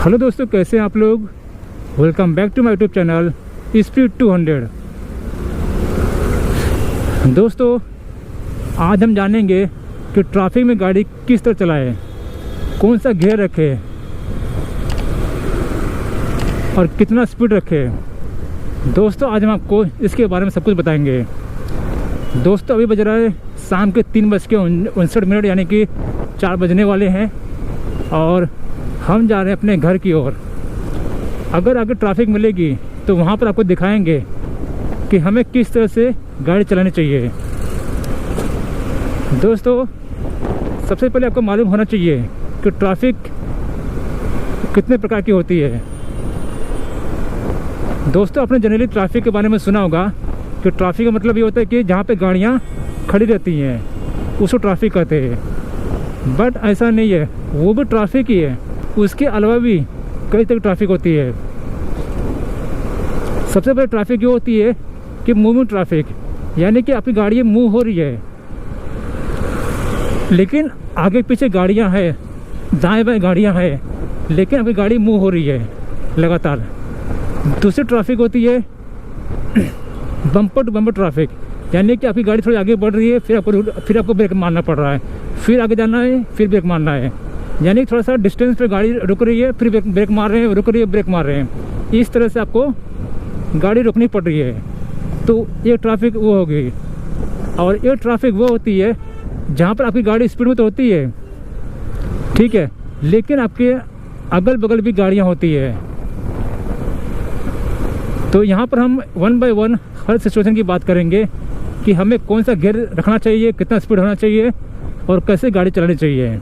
Hello दोस्तों, कैसे हैं आप लोग। Welcome back to my YouTube channel speed 200। दोस्तों, आज हम जानेंगे कि ट्रैफिक में गाड़ी किस तरह चलाएं, कौन सा गियर रखें और कितना स्पीड रखें। दोस्तों, आज हम आपको इसके बारे में सब कुछ बताएंगे। दोस्तों, अभी बज रहा है शाम के 3:59, यानी कि 4 बजने वाले हैं और हम जा रहे हैं अपने घर की ओर। अगर आगे ट्रैफिक मिलेगी तो वहाँ पर आपको दिखाएंगे कि हमें किस तरह से गाड़ी चलानी चाहिए। दोस्तों, सबसे पहले आपको मालूम होना चाहिए कि ट्रैफिक कितने प्रकार की होती है। दोस्तों, आपने जनरली ट्रैफिक के बारे में सुना होगा कि ट्रैफिक का मतलब ये होता है कि जहाँ पे गाड़ियाँ खड़ी रहती हैं उसको ट्रैफिक कहते हैं। बट ऐसा नहीं है, वो भी ट्रैफिक ही है। उसके अलावा भी कई तरह की ट्रैफिक होती है। सबसे पहले ट्रैफिक ये होती है कि मूविंग ट्रैफिक, यानी कि आपकी गाड़ी मूव हो रही है लेकिन आगे पीछे गाड़ियां हैं, दाएं बाएं गाड़ियां हैं, लेकिन आपकी गाड़ी मूव हो रही है लगातार। दूसरी ट्रैफिक होती है बम्पर टू बम्पर ट्रैफिक, यानी कि आपकी गाड़ी थोड़ी आगे बढ़ रही है, फिर आपको ब्रेक मारना पड़ रहा है, फिर आगे जाना है, फिर ब्रेक मारना है। यानी थोड़ा सा डिस्टेंस पे गाड़ी रुक रही है, फिर ब्रेक मार रहे हैं, रुक रही है, ब्रेक मार रहे हैं। इस तरह से आपको गाड़ी रुकनी पड़ रही है। तो ये ट्रैफिक वो हो गई। और ये ट्रैफिक वो होती है जहाँ पर आपकी गाड़ी स्पीड में तो होती है, ठीक है, लेकिन आपके अगल बगल भी गाड़ियाँ होती है। तो यहाँ पर हम 1 बाय 1 हर सिचुएशन की बात करेंगे कि हमें कौन सा गियर रखना चाहिए, कितना स्पीड होना चाहिए और कैसे गाड़ी चलानी चाहिए।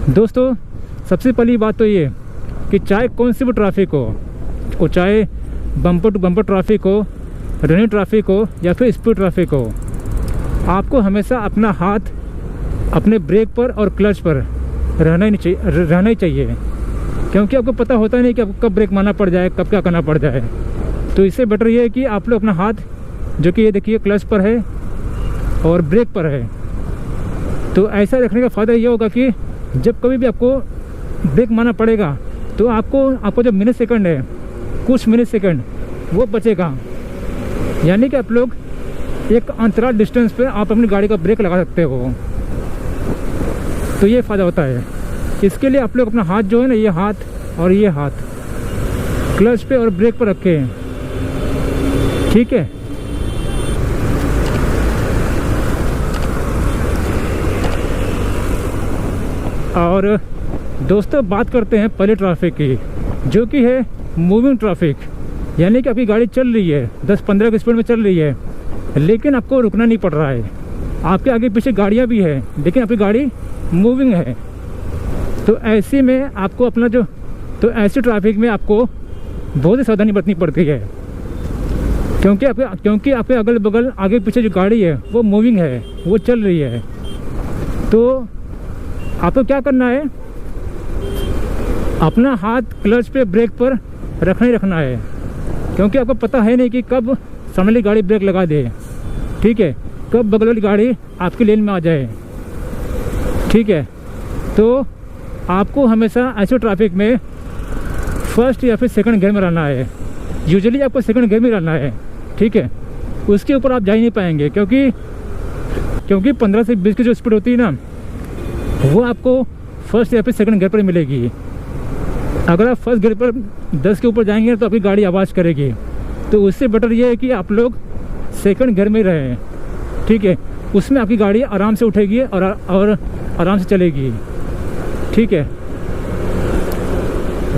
दोस्तों, सबसे पहली बात तो ये कि चाहे कौन सी भी ट्रैफिक हो, चाहे बम्पर टू बम्पर ट्रैफिक हो, रनिंग ट्रैफिक हो या फिर स्पीड ट्रैफिक हो, आपको हमेशा अपना हाथ अपने ब्रेक पर और क्लच पर रहना ही चाहिए। क्योंकि आपको पता होता नहीं कि आपको कब ब्रेक मारना पड़ जाए, कब क्या करना पड़ जाए। तो इससे बेटर ये है कि आप लोग अपना हाथ, जो कि ये देखिए क्लच पर है और ब्रेक पर है, तो ऐसा रखने का फ़ायदा ये होगा कि जब कभी भी आपको ब्रेक मारना पड़ेगा तो आपको जो मिनट सेकंड है, कुछ मिनट सेकंड वो बचेगा। यानी कि आप लोग एक अंतराल डिस्टेंस पे आप अपनी गाड़ी का ब्रेक लगा सकते हो। तो ये फ़ायदा होता है। इसके लिए आप लोग अपना हाथ जो है ना, ये हाथ और ये हाथ क्लच पे और ब्रेक पर रखें, ठीक है। और दोस्तों, बात करते हैं पहले ट्रैफिक की, जो कि है मूविंग ट्रैफिक। यानी कि आपकी गाड़ी चल रही है 10-15 की स्पीड में चल रही है, लेकिन आपको रुकना नहीं पड़ रहा है। आपके आगे पीछे गाड़ियाँ भी हैं लेकिन आपकी गाड़ी मूविंग है। तो ऐसे में आपको ऐसे ट्रैफिक में आपको बहुत ही सावधानी बरतनी पड़ती है। क्योंकि आपके अगल बगल आगे पीछे जो गाड़ी है वो मूविंग है, वो चल रही है। तो आपको क्या करना है, अपना हाथ क्लच पे ब्रेक पर रखना ही रखना है। क्योंकि आपको पता है नहीं कि कब सामने वाली गाड़ी ब्रेक लगा दे, ठीक है, कब बगल वाली गाड़ी आपकी लेन में आ जाए, ठीक है। तो आपको हमेशा ऐसे ट्रैफिक में फर्स्ट या फिर सेकंड गियर में रहना है। यूजुअली आपको सेकंड गियर में रहना है, ठीक है। उसके ऊपर आप जा ही नहीं पाएंगे क्योंकि 15 से 20 की जो स्पीड होती है ना, वो आपको फर्स्ट या फिर सेकंड गियर पर मिलेगी। अगर आप फर्स्ट गियर पर 10 के ऊपर जाएंगे तो आपकी गाड़ी आवाज़ करेगी। तो उससे बेटर ये है कि आप लोग सेकंड गियर में रहें, ठीक है। उसमें आपकी गाड़ी आराम से उठेगी और आराम से चलेगी, ठीक है।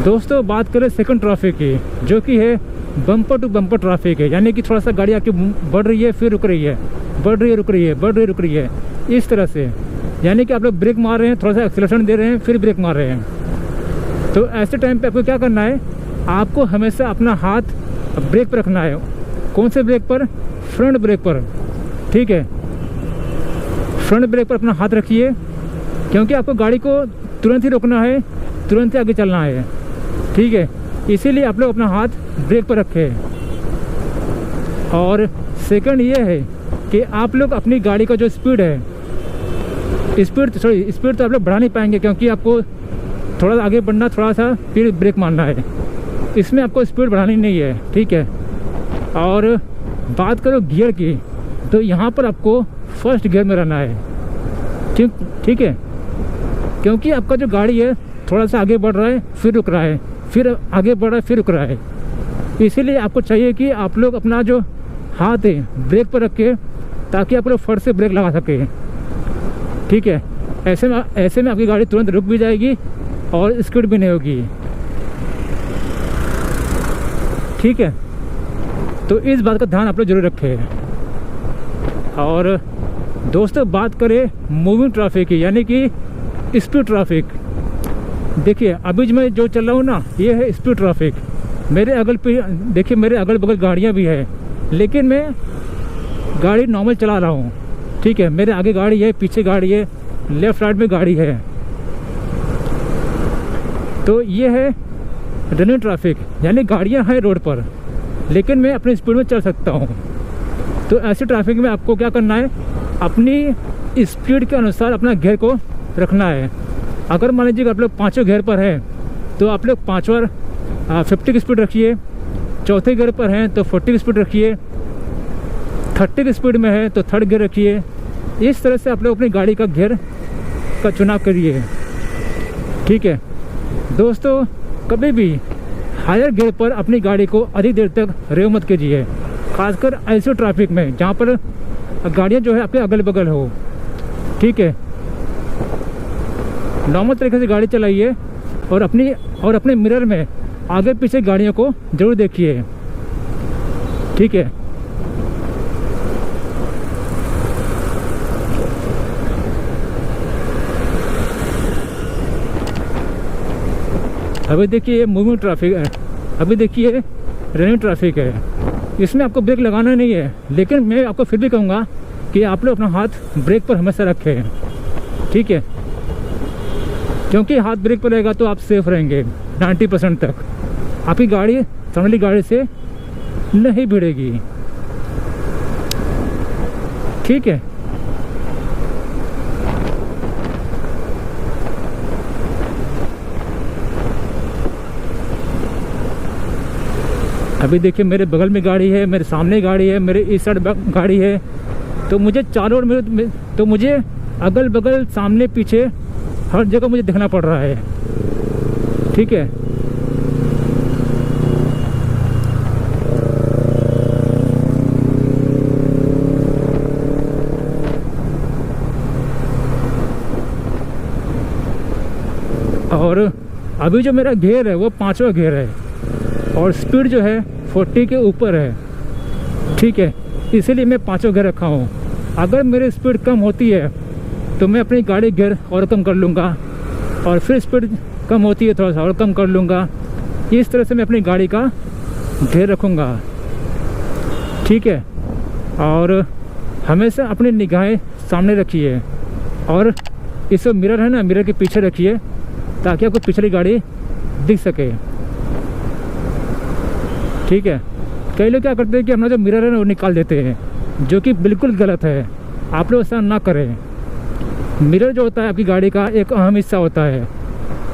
दोस्तों, बात करें सेकंड ट्रैफिक की, जो कि है बम्पर टू बम्पर ट्रैफिक है। यानी कि थोड़ा सा गाड़ी आपकी बढ़ रही है, फिर रुक रही है, बढ़ रही है, रुक रही है, बढ़ रही है, रुक रही है, इस तरह से। यानी कि आप लोग ब्रेक मार रहे हैं, थोड़ा सा एक्सेलरेशन दे रहे हैं, फिर ब्रेक मार रहे हैं। तो ऐसे टाइम पे आपको क्या करना है, आपको हमेशा अपना हाथ ब्रेक पर रखना है। कौन से ब्रेक पर? फ्रंट ब्रेक पर, ठीक है। फ्रंट ब्रेक पर अपना हाथ रखिए, क्योंकि आपको गाड़ी को तुरंत ही रोकना है, तुरंत ही आगे चलना है, ठीक है। इसीलिए आप लोग अपना हाथ ब्रेक पर रखें। और सेकंड ये है कि आप लोग अपनी गाड़ी का जो स्पीड है, स्पीड तो आप लोग बढ़ा नहीं पाएंगे, क्योंकि आपको थोड़ा सा आगे बढ़ना, थोड़ा सा फिर ब्रेक मारना है। इसमें आपको स्पीड बढ़ानी नहीं है, ठीक है। और बात करो गियर की, तो यहाँ पर आपको फर्स्ट गियर में रहना है, ठीक है। क्योंकि आपका जो गाड़ी है थोड़ा सा आगे बढ़ रहा है, फिर रुक रहा है, फिर आगे बढ़ रहा है, फिर रुक रहा है। इसीलिए आपको चाहिए कि आप लोग अपना जो हाथ है ब्रेक पर रखें, ताकि आप लोग फट से ब्रेक लगा सकें, ठीक है। ऐसे में आपकी गाड़ी तुरंत रुक भी जाएगी और स्किड भी नहीं होगी, ठीक है। तो इस बात का ध्यान आप लोग जरूर रखें। और दोस्तों, बात करें मूविंग ट्रैफिक की, यानी कि स्पीड ट्रैफिक। देखिए अभी मैं जो चल रहा हूँ ना, ये है स्पीड ट्रैफिक। मेरे अगल बगल गाड़ियाँ भी है, लेकिन मैं गाड़ी नॉर्मल चला रहा हूँ, ठीक है। मेरे आगे गाड़ी है, पीछे गाड़ी है, लेफ्ट साइड में गाड़ी है। तो ये है रनिंग ट्रैफिक, यानी गाड़ियाँ हैं रोड पर, लेकिन मैं अपनी स्पीड में चल सकता हूँ। तो ऐसे ट्रैफिक में आपको क्या करना है, अपनी स्पीड के अनुसार अपना गियर को रखना है। अगर मान लीजिए आप लोग 5वें गियर पर हैं, तो आप लोग 50 की स्पीड रखिए। चौथे गियर पर हैं तो 40 की स्पीड रखिए। 30 की स्पीड में है तो थर्ड गियर रखिए। इस तरह से आप लोग अपनी गाड़ी का गियर का चुनाव करिए, ठीक है। दोस्तों, कभी भी हायर गियर पर अपनी गाड़ी को अधिक देर तक रेव मत कीजिए, खासकर ऐसे ट्रैफिक में जहाँ पर गाड़ियाँ जो है आपके अगल बगल हो, ठीक है। नॉर्मल तरीके से गाड़ी चलाइए और अपने मिरर में आगे पीछे गाड़ियों को जरूर देखिए, ठीक है। अभी देखिए मूविंग ट्रैफिक है, अभी देखिए रनिंग ट्रैफिक है। इसमें आपको ब्रेक लगाना नहीं है, लेकिन मैं आपको फिर भी कहूँगा कि आप लोग अपना हाथ ब्रेक पर हमेशा रखें, ठीक है। क्योंकि हाथ ब्रेक पर रहेगा तो आप सेफ रहेंगे 90% तक। आपकी गाड़ी सामने वाली गाड़ी से नहीं भिड़ेगी, ठीक है। अभी देखिए मेरे बगल में गाड़ी है, मेरे सामने गाड़ी है, मेरे इस साइड गाड़ी है। तो मुझे चारों ओर में, तो मुझे अगल बगल सामने पीछे हर जगह मुझे देखना पड़ रहा है, ठीक है। और अभी जो मेरा गियर है वो 5वां गियर है और स्पीड जो है 40 के ऊपर है, ठीक है। इसीलिए मैं 5वां गियर रखा हूँ। अगर मेरी स्पीड कम होती है तो मैं अपनी गाड़ी गियर और कम कर लूँगा, और फिर स्पीड कम होती है थोड़ा सा और कम कर लूँगा। इस तरह से मैं अपनी गाड़ी का गियर रखूँगा, ठीक है। और हमेशा अपनी निगाहें सामने रखिए, और इस मिरर है ना, मिरर के पीछे रखिए, ताकि आपको पिछली गाड़ी दिख सके, ठीक है। कई लोग क्या करते हैं कि अपना जो मिरर है ना वो निकाल देते हैं, जो कि बिल्कुल गलत है। आप लोग ऐसा ना करें। मिरर जो होता है आपकी गाड़ी का एक अहम हिस्सा होता है,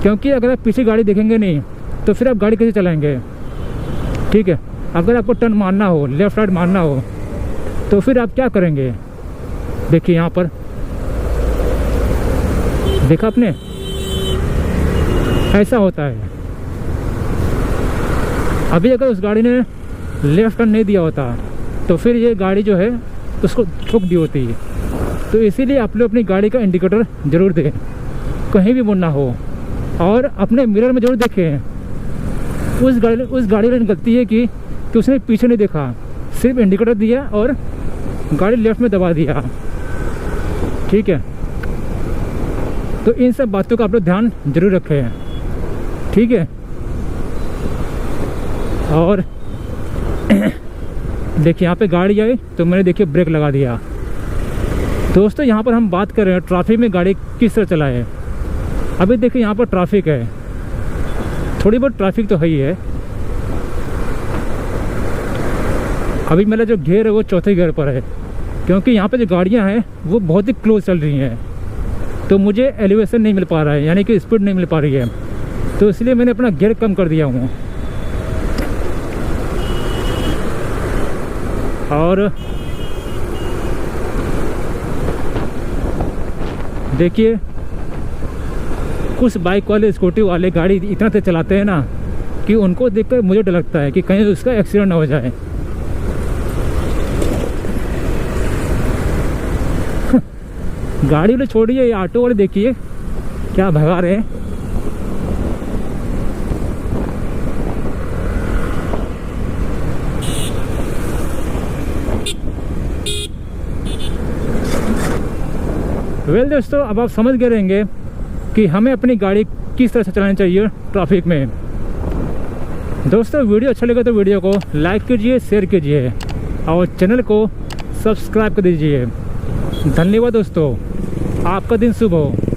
क्योंकि अगर आप पीछे गाड़ी देखेंगे नहीं तो फिर आप गाड़ी कैसे चलाएंगे, ठीक है। अगर आपको टर्न मारना हो, लेफ्ट राइट मारना हो, तो फिर आप क्या करेंगे। देखिए यहाँ पर देखा आपने, ऐसा होता है। अभी अगर उस गाड़ी ने लेफ्ट टर्न नहीं दिया होता तो फिर ये गाड़ी जो है उसको ठोक दी होती है। तो इसीलिए आप लोग अपनी गाड़ी का इंडिकेटर ज़रूर दें, कहीं भी मुड़ना हो। और अपने मिरर में ज़रूर देखें। उस गाड़ी वाली गलती है कि उसने पीछे नहीं देखा, सिर्फ इंडिकेटर दिया और गाड़ी लेफ्ट में दबा दिया, ठीक है। तो इन सब बातों का आप लोग ध्यान जरूर रखें, ठीक है। और देखिए यहाँ पे गाड़ी आई तो मैंने देखिए ब्रेक लगा दिया। दोस्तों, यहाँ पर हम बात कर रहे हैं ट्रैफिक में गाड़ी किस तरह चलाए। अभी देखिए यहाँ पर ट्रैफिक है, थोड़ी बहुत ट्रैफिक तो है ही है। अभी मेरा जो गियर है वो चौथे गियर पर है, क्योंकि यहाँ पे जो गाड़ियाँ हैं वो बहुत ही क्लोज चल रही हैं, तो मुझे एलिवेशन नहीं मिल पा रहा है, यानी कि स्पीड नहीं मिल पा रही है। तो इसलिए मैंने अपना गियर कम कर दिया हूँ। और देखिए कुछ बाइक वाले, स्कूटी वाले गाड़ी इतना तेज चलाते हैं ना कि उनको देखकर मुझे डर लगता है कि कहीं उसका एक्सीडेंट ना हो जाए। गाड़ी वाले छोड़िए, ये ऑटो वाले देखिए क्या भगा रहे हैं। वेल दोस्तों, अब आप समझ गए रहेंगे कि हमें अपनी गाड़ी किस तरह से चलानी चाहिए ट्रैफिक में। दोस्तों वीडियो अच्छा लगे तो वीडियो को लाइक कीजिए, शेयर कीजिए और चैनल को सब्सक्राइब कर दीजिए। धन्यवाद दोस्तों, आपका दिन शुभ हो।